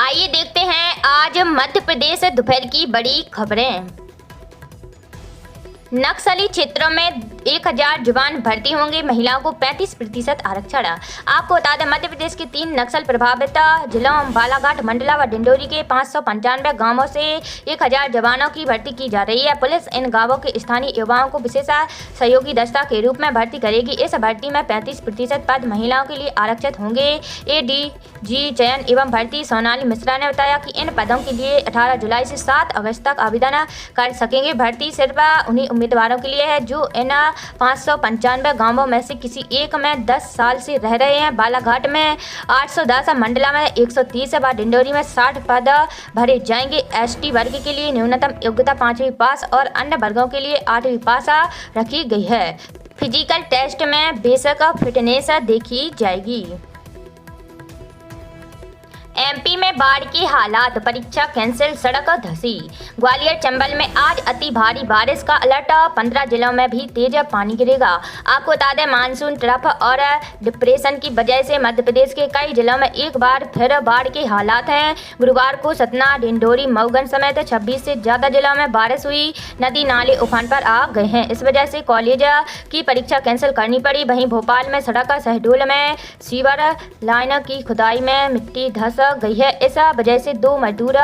आइए देखते हैं आज मध्य प्रदेश दोपहर की बड़ी खबरें। नक्सली क्षेत्रों में 1000 जवान भर्ती होंगे, महिलाओं को 35% आरक्षण। आपको बता दें, मध्य प्रदेश के 3 नक्सल प्रभावित जिलों बालाघाट, मंडला व डिंडोरी के 595 गांवों से 1000 जवानों की भर्ती की जा रही है। पुलिस इन गांवों के स्थानीय युवाओं को विशेष सहयोगी दस्ता के रूप में भर्ती करेगी। इस भर्ती में 35% पद महिलाओं के लिए आरक्षित होंगे। एडीजी चयन एवं भर्ती सोनाली मिश्रा ने बताया कि इन पदों के लिए 18 जुलाई से 7 अगस्त तक आवेदन कर सकेंगे। भर्ती सिर्फ उन्हीं उम्मीदवारों के लिए है जो इन 595 गांवों में से किसी एक में 10 साल से रह रहे हैं। बालाघाट में 810, मंडला में 130 व डिंडोरी में 60 पद भरे जाएंगे। एसटी वर्ग के लिए न्यूनतम योग्यता 5वीं पास और अन्य वर्गों के लिए 8वीं पास रखी गई है। फिजिकल टेस्ट में बेसिक फिटनेस देखी जाएगी। एमपी में बाढ़ की हालात, परीक्षा कैंसिल, सड़क धंसी। ग्वालियर चंबल में आज अति भारी बारिश का अलर्ट, 15 जिलों में भी तेज पानी गिरेगा। आपको बता दें, मानसून ट्रफ और डिप्रेशन की वजह से मध्य प्रदेश के कई जिलों में एक बार फिर बाढ़ के हालात हैं। गुरुवार को सतना, डिंडोरी, मऊगंज समेत 26 से ज्यादा जिलों में बारिश हुई। नदी नाले उफान पर आ गए हैं। इस वजह से कॉलेज की परीक्षा कैंसिल करनी पड़ी। वहीं भोपाल में सड़क, शहडोल में सीवर लाइन की खुदाई में मिट्टी धंस गई है। इस वजह से 2 मजदूर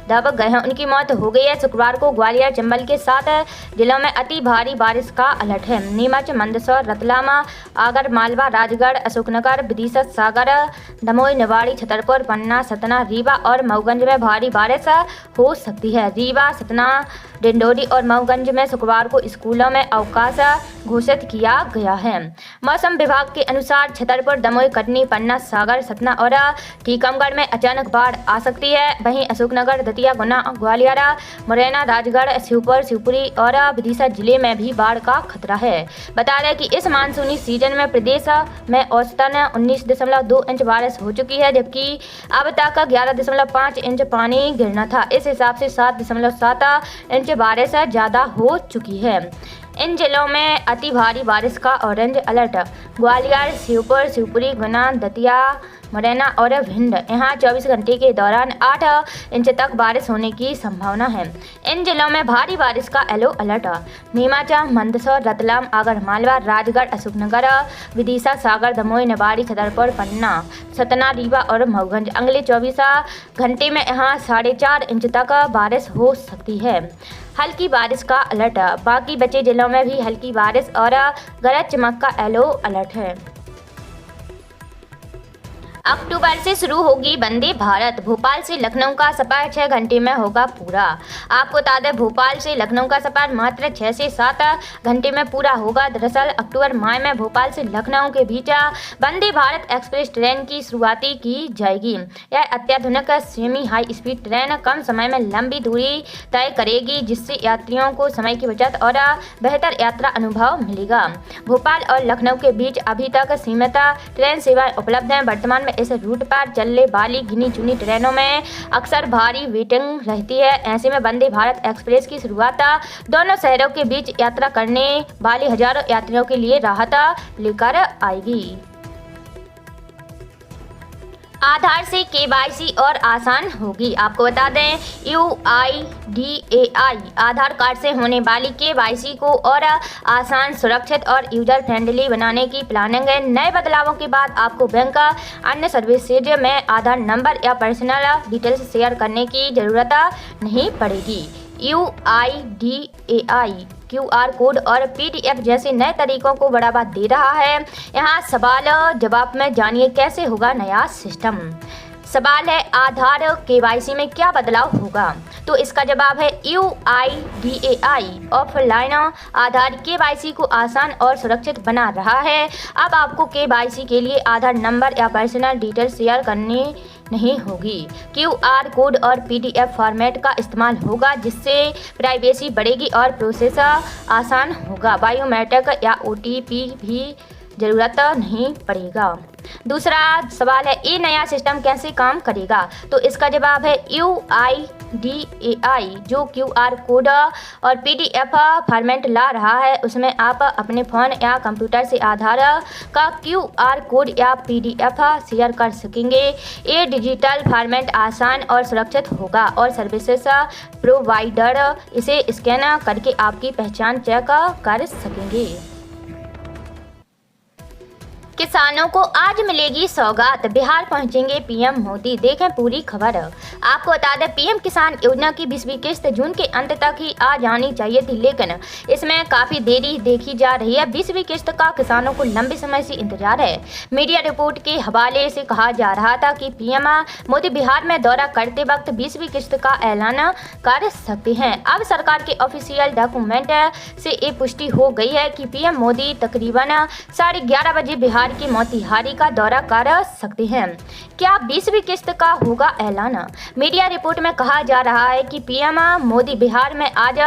दब गए हैं, उनकी मौत हो गई है। शुक्रवार को ग्वालियर चंबल के 7 जिलों में अति भारी बारिश का अलर्ट है। नीमच, मंदसौर, रतलाम, आगर मालवा, राजगढ़, अशोकनगर, विदिशा, सागर, दमोह, निवाड़ी, छतरपुर, पन्ना, सतना, रीवा और मऊगंज में भारी बारिश हो सकती है। रीवा, सतना, डिंडोरी और मऊगंज में शुक्रवार को स्कूलों में अवकाश घोषित किया गया है। मौसम विभाग के अनुसार छतरपुर, दमोह, कटनी, पन्ना, सागर, सतना और टीकमगढ़ में अचानक बाढ़ आ सकती है। वहीं अशोकनगर, दतिया, गुना, ग्वालियर, मुरैना, राजगढ़, श्योपुर, शिवपुरी और विदिशा जिले में भी बाढ़ का खतरा है। बता दें कि इस मानसूनी सीजन में प्रदेश में औसतन 19.2 इंच बारिश हो चुकी है, जबकि अब तक 11.5 इंच पानी गिरना था। इस हिसाब से 7.7 इंच बारिश ज़्यादा हो चुकी है। इन जिलों में अति भारी बारिश का ऑरेंज अलर्ट। ग्वालियर, श्योपुर, शिवपुरी, गुना, दतिया, मुरैना और भिंड, यहाँ 24 घंटे के दौरान 8 इंच तक बारिश होने की संभावना है। इन जिलों में भारी बारिश का येलो अलर्ट। नीमच, मंदसौर, रतलाम, आगर मालवा, राजगढ़, अशोकनगर, विदिशा, सागर, दमोह, निवाड़ी, छतरपुर, पन्ना, सतना, रीवा और मऊगंज, अगले 24 घंटे में यहाँ 4.5 इंच तक बारिश हो सकती है। हल्की बारिश का अलर्ट। बाकी बचे जिलों में भी हल्की बारिश और गरज चमक का येलो अलर्ट है। अक्टूबर से शुरू होगी वंदे भारत। भोपाल से लखनऊ का सफर 6 घंटे में होगा पूरा। आपको बता दें, भोपाल से लखनऊ का सफर मात्र 6 से 7 घंटे में पूरा होगा। दरअसल अक्टूबर माह में भोपाल से लखनऊ के बीच वंदे भारत एक्सप्रेस ट्रेन की शुरुआत की जाएगी। यह अत्याधुनिक सेमी हाई स्पीड ट्रेन कम समय में लंबी दूरी तय करेगी, जिससे यात्रियों को समय की बचत और बेहतर यात्रा अनुभव मिलेगा। भोपाल और लखनऊ के बीच अभी तक सीमित ट्रेन सेवाएं उपलब्ध हैं। वर्तमान में इस रूट पर चलने वाली गिनी चुनी ट्रेनों में अक्सर भारी वेटिंग रहती है। ऐसे में वंदे भारत एक्सप्रेस की शुरुआत दोनों शहरों के बीच यात्रा करने वाले हजारों यात्रियों के लिए राहत लेकर आएगी। आधार से केवाईसी और आसान होगी। आपको बता दें, UIDAI आधार कार्ड से होने वाली केवाईसी को और आसान, सुरक्षित और यूजर फ्रेंडली बनाने की प्लानिंग है। नए बदलावों के बाद आपको बैंक अन्य सर्विसेज में आधार नंबर या पर्सनल डिटेल्स शेयर करने की जरूरत नहीं पड़ेगी। UIDAI QR कोड और PDF जैसे नए तरीकों को बढ़ावा दे रहा है। यहाँ सवाल जवाब में जानिए कैसे होगा नया सिस्टम। सवाल है, आधार केवाईसी में क्या बदलाव होगा? तो इसका जवाब है UIDAI ऑफलाइन आधार केवाईसी को आसान और सुरक्षित बना रहा है। अब आपको केवाईसी के लिए आधार नंबर या पर्सनल डिटेल शेयर करनी नहीं होगी। QR कोड और PDF फॉर्मेट का इस्तेमाल होगा, जिससे प्राइवेसी बढ़ेगी और प्रोसेस आसान होगा। बायोमेट्रिक या OTP भी जरूरत नहीं पड़ेगा। दूसरा सवाल है, ये नया सिस्टम कैसे काम करेगा? तो इसका जवाब है UIDAI, जो QR कोड और PDF फॉर्मेट ला रहा है, उसमें आप अपने फ़ोन या कंप्यूटर से आधार का QR कोड या PDF शेयर कर सकेंगे। ये डिजिटल फॉर्मेट आसान और सुरक्षित होगा और सर्विसेज प्रोवाइडर इसे स्कैन करके आपकी पहचान चेक कर सकेंगे। किसानों को आज मिलेगी सौगात, बिहार पहुंचेंगे पीएम मोदी। देखें पूरी खबर। आपको बता दें, पीएम किसान योजना की 20वीं किस्त जून के अंत तक ही आ जानी चाहिए थी, लेकिन इसमें काफ़ी देरी देखी जा रही है। 20वीं किस्त का किसानों को लंबे समय से इंतजार है। मीडिया रिपोर्ट के हवाले से कहा जा रहा था कि पीएम मोदी बिहार में दौरा करते वक्त 20वीं किस्त का ऐलान कर सकते हैं। अब सरकार के ऑफिशियल डॉक्यूमेंट से ये पुष्टि हो गई है कि पीएम मोदी तकरीबन 11:30 बजे बिहार की मोतिहारी का दौरा कर सकते हैं। क्या 20वीं किस्त का होगा ऐलान? मीडिया रिपोर्ट में कहा जा रहा है कि पीएम मोदी बिहार में आज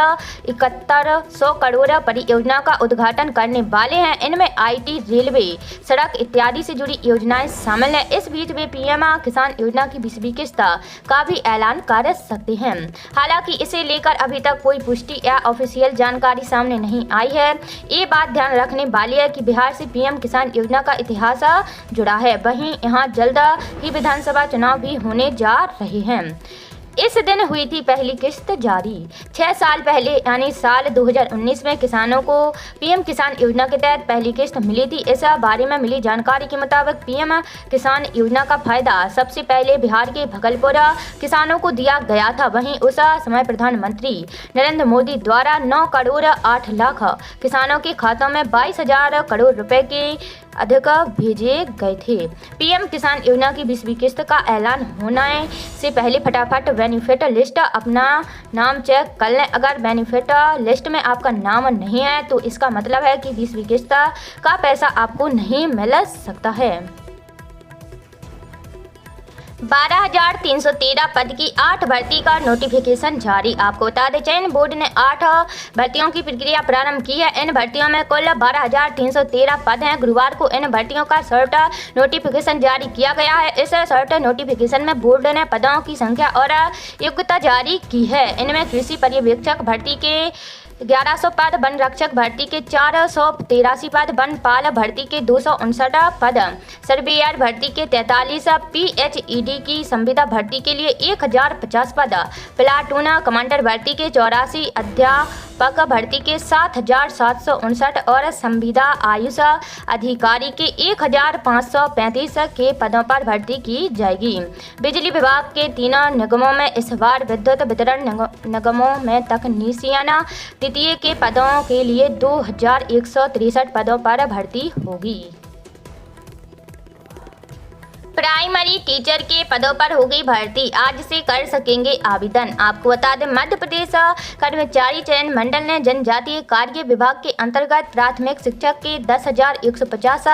7100 करोड़ परियोजना का उद्घाटन करने वाले हैं। इनमें IT, रेलवे, सड़क इत्यादि से जुड़ी योजनाएं शामिल हैं। इस बीच वे पीएम किसान योजना की 20वीं किस्त का भी ऐलान कर सकते हैं। हालांकि इसे लेकर अभी तक कोई पुष्टि या ऑफिशियल जानकारी सामने नहीं आई है। ये बात ध्यान रखने वाली है कि बिहार से पीएम किसान योजना का इतिहास जुड़ा है। वहीं यहाँ जल्द ही विधानसभा चुनाव भी होने जा रहे हैं। इस दिन हुई थी पहली किस्त जारी। 6 साल पहले यानी साल 2019 में किसानों को पीएम किसान योजना के तहत पहली किस्त मिली थी। इस बारे में मिली जानकारी के मुताबिक पीएम किसान योजना का फायदा सबसे पहले बिहार के भागलपुर किसानों को दिया गया था। वहीं उस समय प्रधानमंत्री नरेंद्र मोदी द्वारा 9 करोड़ 8 लाख किसानों के खातों में 22,000 करोड़ रुपए के अधिक भेजे गए थे। पीएम किसान योजना की 20वीं किस्त का ऐलान होने से पहले फटाफट बेनिफिट लिस्ट अपना नाम चेक कर लें। अगर बेनिफिट लिस्ट में आपका नाम नहीं है तो इसका मतलब है कि 20वीं किस्त का पैसा आपको नहीं मिल सकता है। 12,313 पद की 8 भर्ती का नोटिफिकेशन जारी। आपको बता दें, चयन बोर्ड ने 8 भर्तियों की प्रक्रिया प्रारंभ की है। इन भर्तियों में कुल 12,313 पद हैं। गुरुवार को इन भर्तियों का शॉर्ट नोटिफिकेशन जारी किया गया है। इस शॉर्ट नोटिफिकेशन में बोर्ड ने पदों की संख्या और योग्यता जारी की है। इनमें कृषि पर्यवेक्षक भर्ती के 1100 पद, वन रक्षक भर्ती के 483 पद, वनपाल भर्ती के 259 पद, सर्वेयर भर्ती के 43, PHED की संविदा भर्ती के लिए 1050 पद, प्लाटून कमांडर भर्ती के 84, अध्यापक भर्ती के 7,759 और संविदा आयुष अधिकारी के 1,535 के पदों पर भर्ती की जाएगी। बिजली विभाग के 3 निगमों में इस बार विद्युत वितरण निगमों में तकनीशियन द्वितीय के पदों के लिए 2,163 पदों पर भर्ती होगी। प्राइमरी टीचर के पदों पर होगी भर्ती, आज से कर सकेंगे आवेदन। आपको बता दें, मध्य प्रदेश कर्मचारी चयन मंडल ने जनजातीय कार्य विभाग के अंतर्गत प्राथमिक शिक्षक के 10,150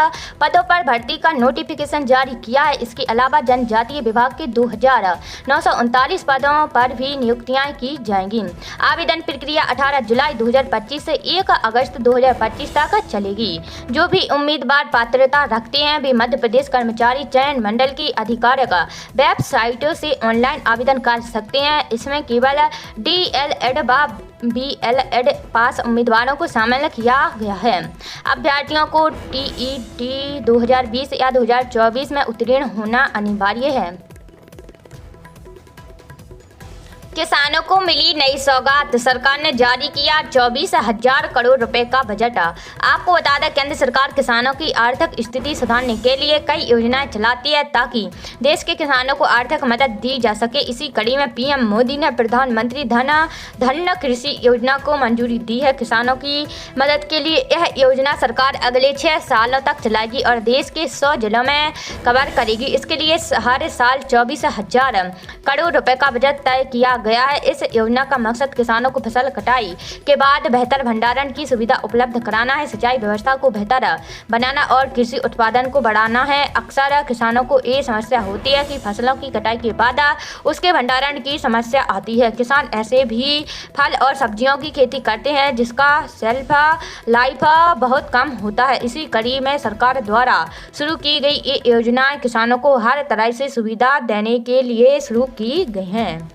पदों पर भर्ती का नोटिफिकेशन जारी किया है। इसके अलावा जनजातीय विभाग के 2,939 पदों पर भी नियुक्तियां की जाएंगी। आवेदन प्रक्रिया 18 जुलाई 2025 से 1 अगस्त 2025 तक चलेगी। जो भी उम्मीदवार पात्रता रखते हैं वे मध्य प्रदेश कर्मचारी चयन मंडल की आधिकारिक वेबसाइट से ऑनलाइन आवेदन कर सकते हैं। इसमें केवल DLED व BLED पास उम्मीदवारों को शामिल किया गया है। अभ्यर्थियों को TET 2020 या 2024 में उत्तीर्ण होना अनिवार्य है। किसानों को मिली नई सौगात, सरकार ने जारी किया 24,000 करोड़ रुपए का बजट। आपको बता दें, केंद्र सरकार किसानों की आर्थिक स्थिति सुधारने के लिए कई योजनाएं चलाती है ताकि देश के किसानों को आर्थिक मदद दी जा सके। इसी कड़ी में पीएम मोदी ने प्रधानमंत्री धन कृषि योजना को मंजूरी दी है। किसानों की मदद के लिए यह योजना सरकार अगले 6 सालों तक चलाएगी और देश के 100 जिलों में कवर करेगी। इसके लिए हर साल 24,000 करोड़ रुपए का बजट तय किया गया है। इस योजना का मकसद किसानों को फसल कटाई के बाद बेहतर भंडारण की सुविधा उपलब्ध कराना है, सिंचाई व्यवस्था को बेहतर बनाना और कृषि उत्पादन को बढ़ाना है। अक्सर किसानों को ये समस्या होती है कि फसलों की कटाई के बाद उसके भंडारण की समस्या आती है। किसान ऐसे भी फल और सब्जियों की खेती करते हैं जिसका शेल्फ लाइफ बहुत कम होता है। इसी कड़ी में सरकार द्वारा शुरू की गई ये योजनाएं किसानों को हर तरह से सुविधा देने के लिए शुरू की गई हैं।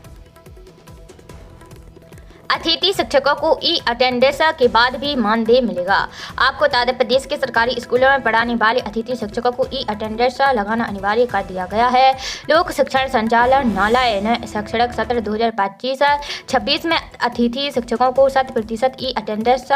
अतिथि शिक्षकों को ई अटेंडेंस के बाद भी मानदेय मिलेगा। आपको बता दें, प्रदेश के सरकारी स्कूलों में पढ़ाने वाले अतिथि शिक्षकों को ई अटेंडेंस लगाना अनिवार्य कर दिया गया है। लोक शिक्षण संचालनालय ने शैक्षणिक सत्र 2025-26 में अतिथि शिक्षकों को 100% ई अटेंडेंस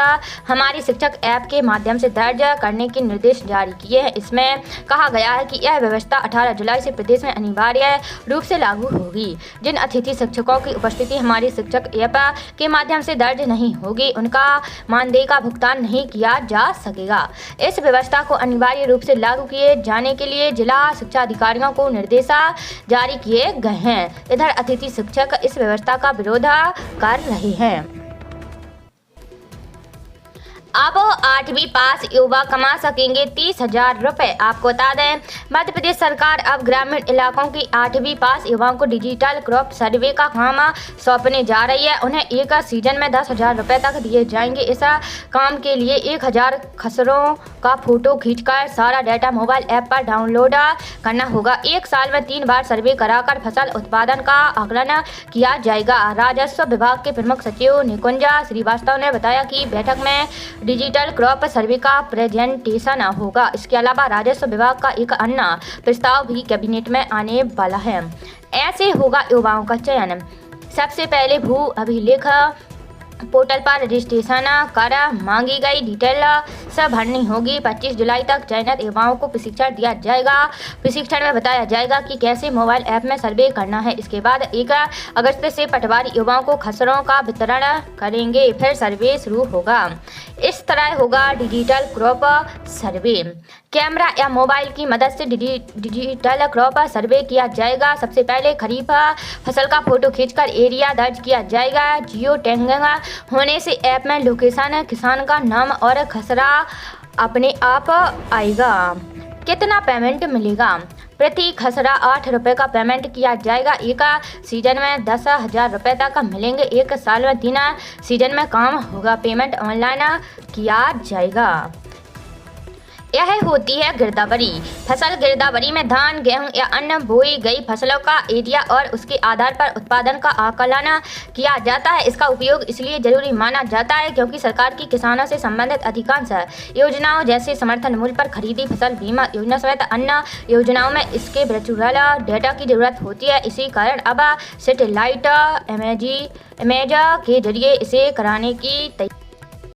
हमारी शिक्षक ऐप के माध्यम से दर्ज करने के निर्देश जारी किए हैं। इसमें कहा गया है कि यह व्यवस्था 18 जुलाई से प्रदेश में अनिवार्य रूप से लागू होगी। जिन अतिथि शिक्षकों की उपस्थिति हमारी शिक्षक ऐप के माध्यम से दर्ज नहीं होगी, उनका मानदेय का भुगतान नहीं किया जा सकेगा। इस व्यवस्था को अनिवार्य रूप से लागू किए जाने के लिए जिला शिक्षा अधिकारियों को निर्देश जारी किए गए हैं। इधर अतिथि शिक्षक इस व्यवस्था का विरोध कर रहे हैं। अब 8वीं पास युवा कमा सकेंगे 30,000 रुपये। आपको बता दें, मध्य प्रदेश सरकार अब ग्रामीण इलाकों की 8वीं पास युवाओं को डिजिटल क्रॉप सर्वे का काम सौंपने जा रही है। उन्हें एक सीजन में 10,000 रुपये तक दिए जाएंगे। इस काम के लिए 1,000 खसरों का फोटो खींचकर सारा डाटा मोबाइल ऐप पर डाउनलोड करना होगा। एक साल में 3 बार सर्वे कराकर फसल उत्पादन का आकलन किया जाएगा। राजस्व विभाग के प्रमुख सचिव निकुंज श्रीवास्तव ने बताया कि बैठक में डिजिटल क्रॉप सर्वे का प्रेजेंटेशन होगा। इसके अलावा राजस्व विभाग का एक अन्य प्रस्ताव भी कैबिनेट में आने वाला है। ऐसे होगा युवाओं का चयन। सबसे पहले भू अभिलेख पोर्टल पर रजिस्ट्रेशन कर मांगी गई डिटेल से भरनी होगी। 25 जुलाई तक चयनित युवाओं को प्रशिक्षण दिया जाएगा। प्रशिक्षण में बताया जाएगा कि कैसे मोबाइल ऐप में सर्वे करना है। इसके बाद 1 अगस्त से पटवारी युवाओं को खसरों का वितरण करेंगे, फिर सर्वे शुरू होगा। इस तरह होगा डिजिटल क्रॉप सर्वे। कैमरा या मोबाइल की मदद से डिजिटल क्रॉप सर्वे किया जाएगा। सबसे पहले खरीफ फसल का फोटो खींचकर एरिया दर्ज किया जाएगा। जियो टैगिंग होने से ऐप में लोकेशन, किसान का नाम और खसरा अपने आप आएगा। कितना पेमेंट मिलेगा? प्रति खसरा 8 रुपये का पेमेंट किया जाएगा। एक सीजन में 10,000 रुपये तक मिलेंगे। एक साल में 3 सीजन में काम होगा। पेमेंट ऑनलाइन किया जाएगा। यह होती है गिरदावरी। फसल गिरदावरी में धान, गेहूं या अन्य बोई गई फसलों का एरिया और उसके आधार पर उत्पादन का आकलन किया जाता है। इसका उपयोग इसलिए जरूरी माना जाता है क्योंकि सरकार की किसानों से संबंधित अधिकांश योजनाओं जैसे समर्थन मूल्य पर खरीदी फसल बीमा योजना समेत अन्य योजनाओं में इसके वर्चुअल डेटा की जरूरत होती है। इसी कारण अब सैटेलाइट इमेज के जरिए इसे कराने की तैयारी